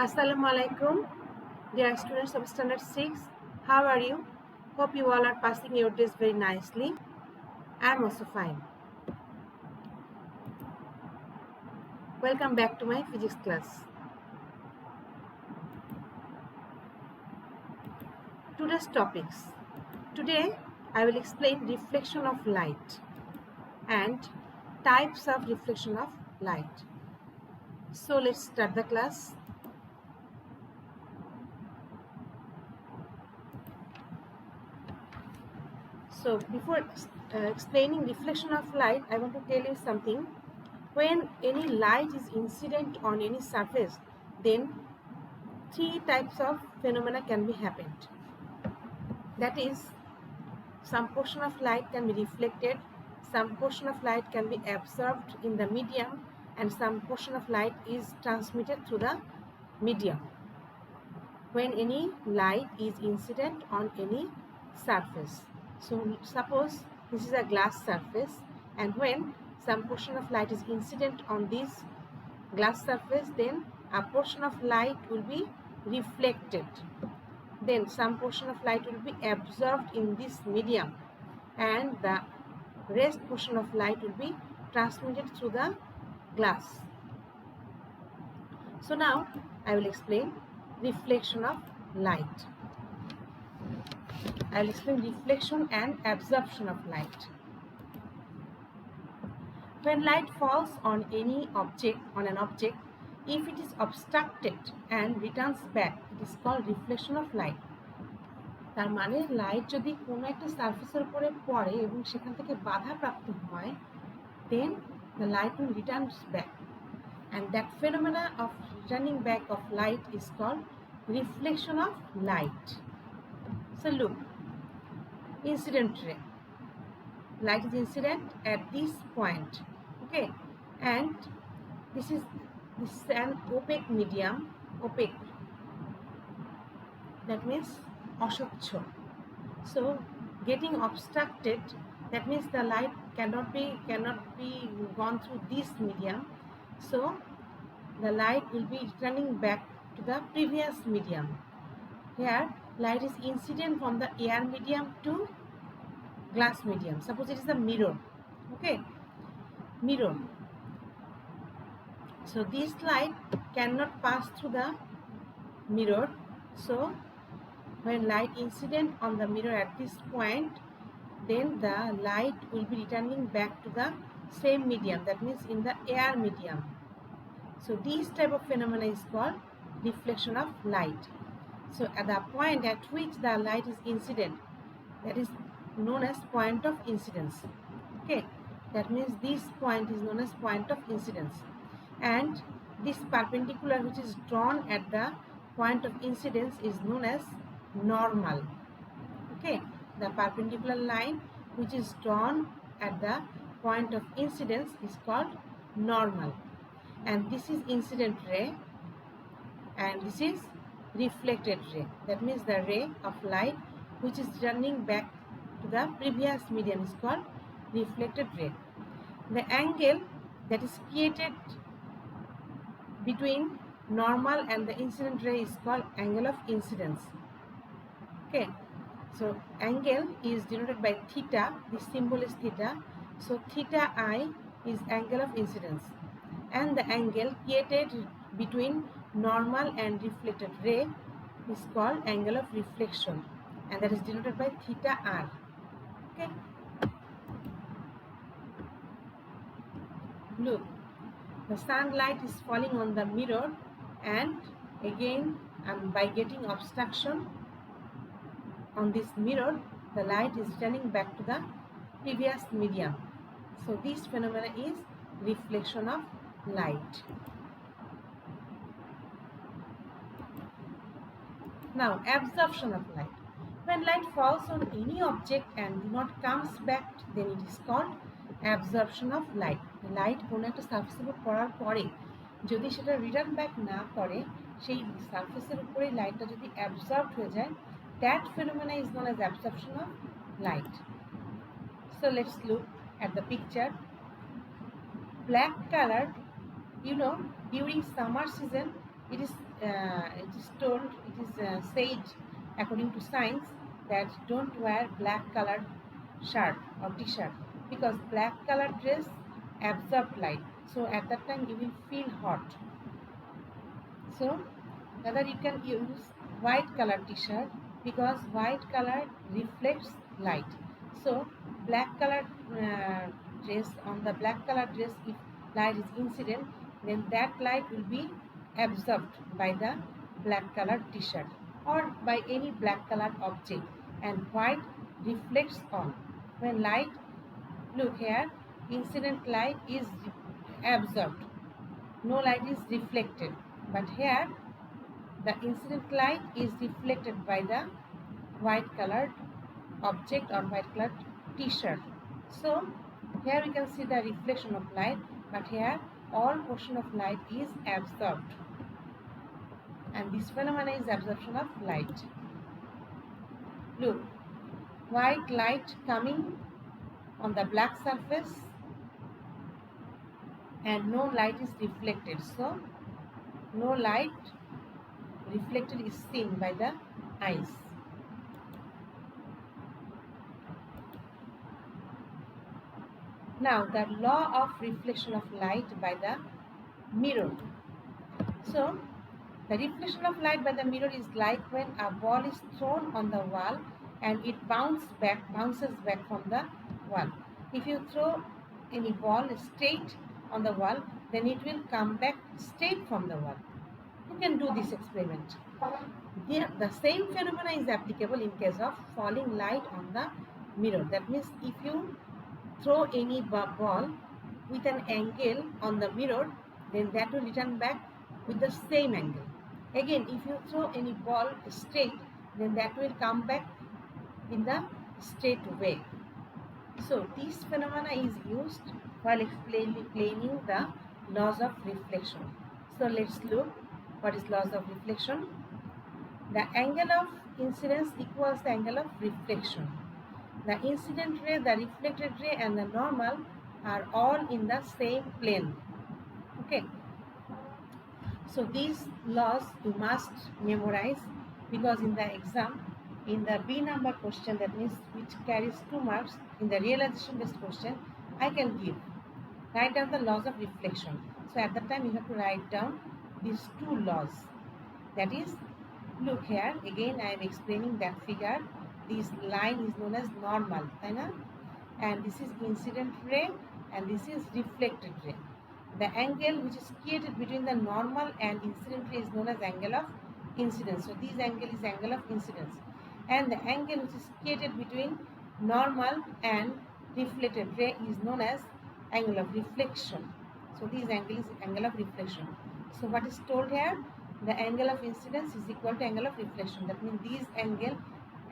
Assalamu alaikum, dear students of Standard 6. How are you? Hope you all are passing your days very nicely. I am also fine. Welcome back to my physics class. Today's topics. Today I will explain reflection of light and types of reflection of light. So let's start the class. So before explaining reflection of light, I want to tell you something. When any light is incident on any surface, then three types of phenomena can be happened. That is, some portion of light can be reflected, some portion of light can be absorbed in the medium, and some portion of light is transmitted through the medium. When any light is incident on any surface. So suppose this is a glass surface, and when some portion of light is incident on this glass surface, then a portion of light will be reflected. Then some portion of light will be absorbed in this medium, and the rest portion of light will be transmitted through the glass. So now I will explain reflection of light. I will explain reflection and absorption of light. When light falls on any object, if it is obstructed and returns back, it is called reflection of light. তার মানে light যদি কোনো একটা সারফেসের উপরে পড়ে এবং সেখান থেকে বাধাপ্রাপ্ত হয়, then the light will return back, and that phenomena of returning back of light is called reflection of light. So look, incident ray. Light is incident at this point, okay, and this is an opaque medium, opaque, that means ashochcho. So getting obstructed, that means the light cannot be gone through this medium, so the light will be returning back to the previous medium. Here light is incident from the air medium to glass medium. Suppose it is a mirror, okay, mirror. So this light cannot pass through the mirror. So when light incident on the mirror at this point, then the light will be returning back to the same medium, that means in the air medium. So this type of phenomena is called reflection of light. So at the point at which the light is incident, that is known as point of incidence, okay, that means this point is known as point of incidence, and this perpendicular which is drawn at the point of incidence is known as normal, okay. The perpendicular line which is drawn at the point of incidence is called normal, and this is incident ray, and this is reflected ray. That means the ray of light which is turning back to the previous medium is called reflected ray. The angle that is created between normal and the incident ray is called angle of incidence, okay. So angle is denoted by theta. This symbol is theta. So theta I is angle of incidence, and the angle created between normal and reflected ray is called angle of reflection, and that is denoted by theta r, okay. Look, the sunlight is falling on the mirror, and again by getting obstruction on this mirror, the light is returning back to the previous medium. So this phenomena is reflection of light. Now absorption of light. When light falls on any object and do not comes back, then it is called absorption of light. Light কোনো একটা সারফেসের উপর পড়ার পরে যদি সেটা return back না করে, সেই সারফেসের উপরে লাইটটা যদি অ্যাবজর্বড হয়ে যায়, that phenomena is known as absorption of light. So let's look at the picture. Black color, during summer season it is told, it is said according to science that don't wear black colored shirt or t-shirt because black colored dress absorb light. So at that time you will feel hot. So whether you can use white color t-shirt because white color reflects light. So black color dress, on the black color dress, if light is incident, then that light will be absorbed by the black color t-shirt or by any black color object, and white reflects on. When light, look here, incident light is absorbed, no light is reflected, but here the incident light is reflected by the white colored object or white colored t-shirt. So here we can see the reflection of light, but here all portion of light is absorbed, and this phenomena is absorption of light. Look, white light coming on the black surface and no light is reflected, so no light reflected is seen by the eyes. Now the law of reflection of light by the mirror. So the reflection of light by the mirror is like when a ball is thrown on the wall and it bounces back from the wall. If you throw any ball straight on the wall, then it will come back straight from the wall. You can do this experiment. Here, the same phenomena is applicable in case of falling light on the mirror. That means if you throw any ball with an angle on the mirror, then that will return back with the same angle. Again, if you throw any ball straight, then that will come back in the straight way. So this phenomena is used while explaining the laws of reflection. So let's look what is laws of reflection. The angle of incidence equals the angle of reflection. The incident ray, the reflected ray, and the normal are all in the same plane. Okay. So these laws you must memorize, because in the exam, in the B number question, that means which carries 2 marks, in the realization based question, I can give. Write down the laws of reflection. So at that time you have to write down these 2 laws. That is, look here, again I am explaining that figure. This line is known as normal, and this is incident ray and this is reflected ray. The angle which is created between the normal and incident ray is known as angle of incidence. So this angle is angle of incidence, and the angle which is created between normal and reflected ray is known as angle of reflection. So this angle is angle of reflection. So what is told here? The angle of incidence is equal to angle of reflection. That means this angle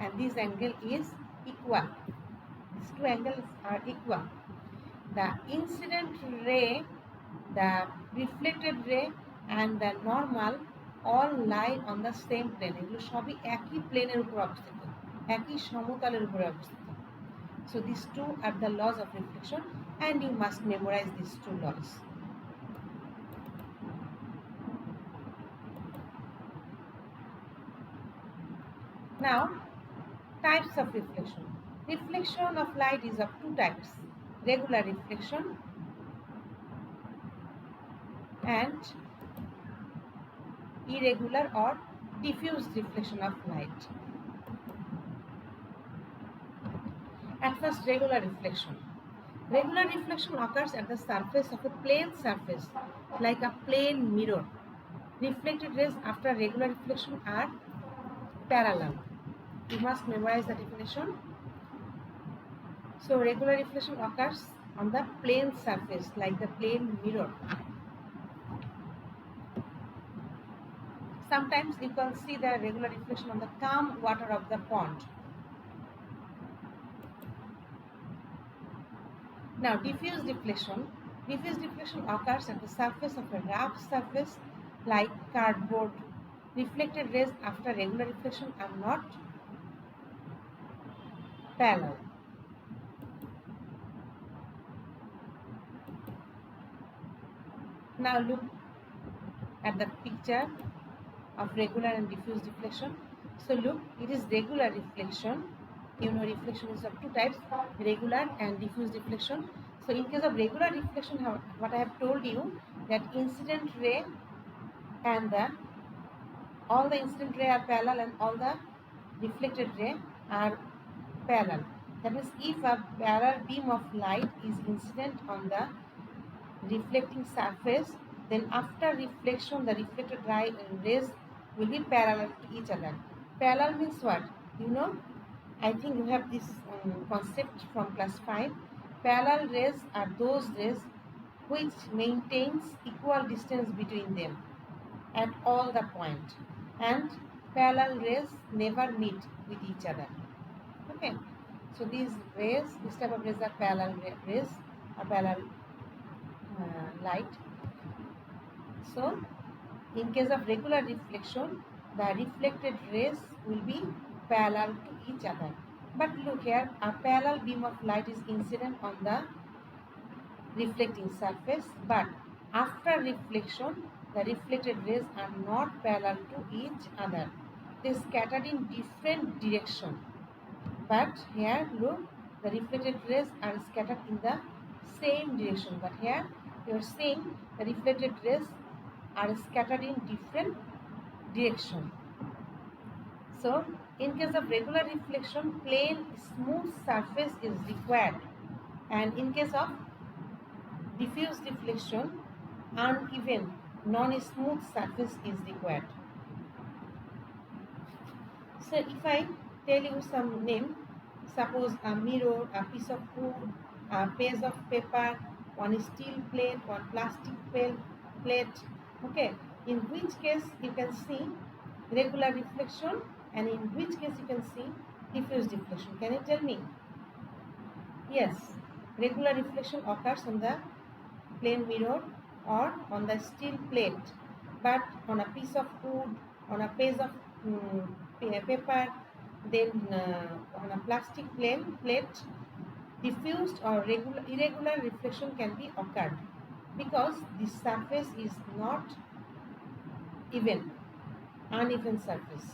and this angle is equal. These 2 angles are equal. The incident ray, the reflected ray, and the normal all lie on the same plane. এগুলো সবই একই প্লেনের উপর অবস্থিত, একই সমতলের উপরে অবস্থিত. So these 2 are the laws of reflection, and you must memorize these 2 laws. Now, types of reflection. Reflection of light is of 2 types: regular reflection and irregular or diffuse reflection of light. At first, regular reflection. Regular reflection occurs at the surface of a plane surface, like a plane mirror. Reflected rays after regular reflection are parallel. You must memorize the definition. So regular reflection occurs on the plane surface, like the plane mirror. Sometimes you can see the regular reflection on the calm water of the pond. Now, diffuse deflection. Diffuse deflection occurs at the surface of a rough surface like cardboard. Reflected rays after regular reflection are not parallel. Now look at the picture of regular and diffuse deflection. So look, it is regular reflection. You know, reflection is of two types, regular and diffuse deflection. So in case of regular reflection, what I have told you, that incident ray and all the incident ray are parallel and all the reflected ray are parallel. That means if a parallel beam of light is incident on the reflecting surface, then after reflection the reflected rays will be parallel to each other. Parallel means what? You know, I think you have this concept from class 5. Parallel rays are those rays which maintains equal distance between them at all the point, and parallel rays never meet with each other. Okay, so these rays, this type of rays are parallel rays, or parallel light. So in case of regular reflection, the reflected rays will be parallel to each other. But look here, a parallel beam of light is incident on the reflecting surface, but after reflection the reflected rays are not parallel to each other. They scattered in different direction. But here look, the reflected rays are scattered in the same direction. But here you are seeing the reflected rays are scattered in different direction. So in case of regular reflection, plain smooth surface is required, and in case of diffuse deflection, uneven non-smooth surface is required. So if I tell you some name, suppose a mirror, a piece of wood, a page of paper, one steel plate, one plastic plate, okay, in which case you can see regular reflection and in which case you can see diffuse deflection. Can you tell me? Yes, regular reflection occurs on the plain mirror or on the steel plate, but on a piece of wood, on a page of paper, then on a plastic plate, diffused or irregular reflection can be occurred because the surface is not even, uneven surface.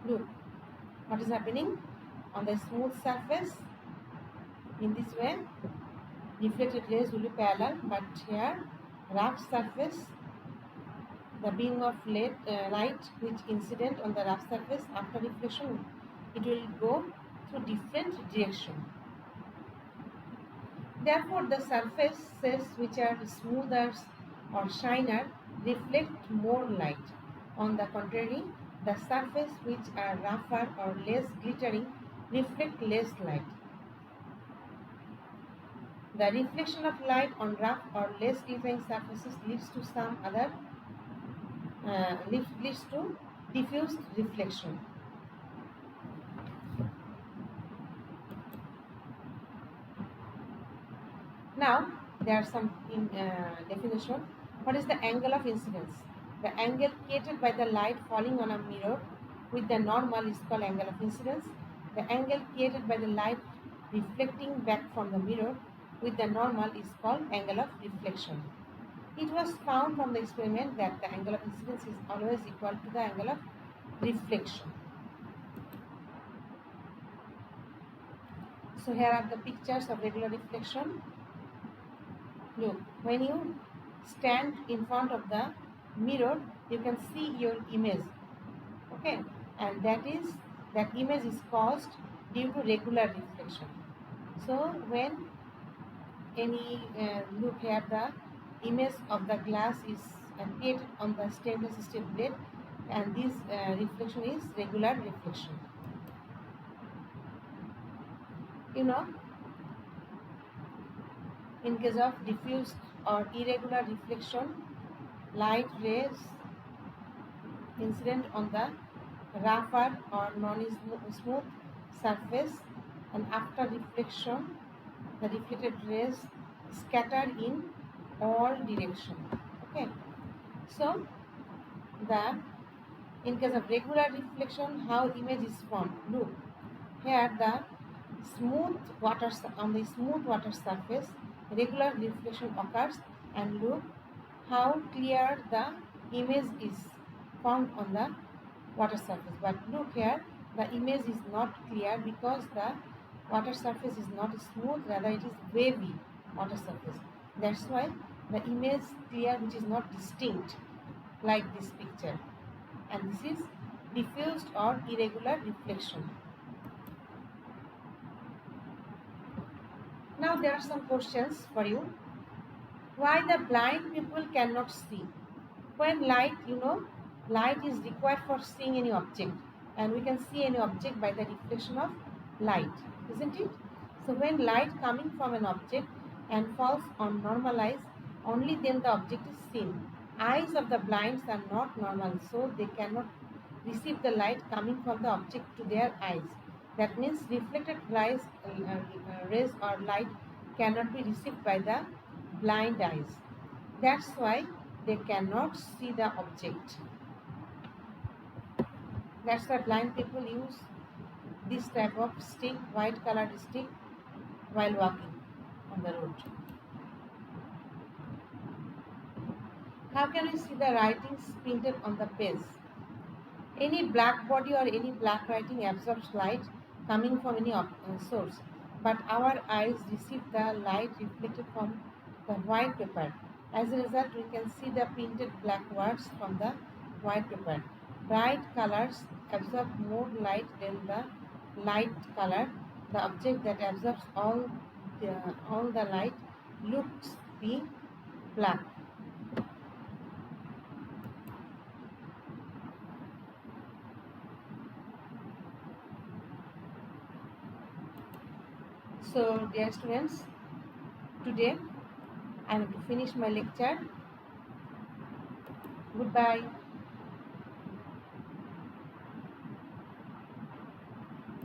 Look, what is happening on the smooth surface? In this way, reflected rays will be parallel, but here rough surface, the beam of light which incident on the rough surface after reflection, it will go through different direction. Therefore, the surfaces which are smoother or shiner reflect more light. On the contrary, the surfaces which are rougher or less glittering reflect less light. The reflection of light on rough or less glittering surfaces leads to some other leads to diffuse reflection. Now there are some definition. What is the angle of incidence? The angle created by the light falling on a mirror with the normal is called angle of incidence. The angle created by the light reflecting back from the mirror with the normal is called angle of reflection. It was found from the experiment that the angle of incidence is always equal to the angle of reflection. So here are the pictures of regular reflection. Look, when you stand in front of the mirror, you can see your image, okay, and that image is caused due to regular reflection. So when any look here, the image of the glass is created on the stainless steel plate, and this reflection is regular reflection. You know, in case of diffuse or irregular reflection, light rays incident on the rougher or non-smooth surface, and after reflection the reflected rays scatter in all direction. Okay, so in case of regular reflection, how image is formed? Look, here the on the smooth water surface, regular reflection occurs, and look how clear the image is found on the water surface. But look here, the image is not clear because the water surface is not smooth, rather it is wavy water surface. That's why the image clear, which is not distinct like this picture, and this is diffused or irregular reflection. Now there are some questions for you. Why the blind people cannot see? When light, light is required for seeing any object, and we can see any object by the reflection of light, isn't it? So when light coming from an object and falls on normal eyes, only then the object is seen. Eyes of the blinds are not normal, so they cannot receive the light coming from the object to their eyes. That means reflected rays or light cannot be received by the blind eyes. That's why they cannot see the object. That's why blind people use this type of stick, white colored stick, while walking on the road. How can we see the writings printed on the page? Any black body or any black writing absorbs light coming from any source, but our eyes receive the light reflected from the white paper. As a result, we can see the printed black words from the white paper. Bright colors absorb more light than the light color. The object that absorbs all the light looks be black. So, dear students, today I have to finish my lecture. Goodbye.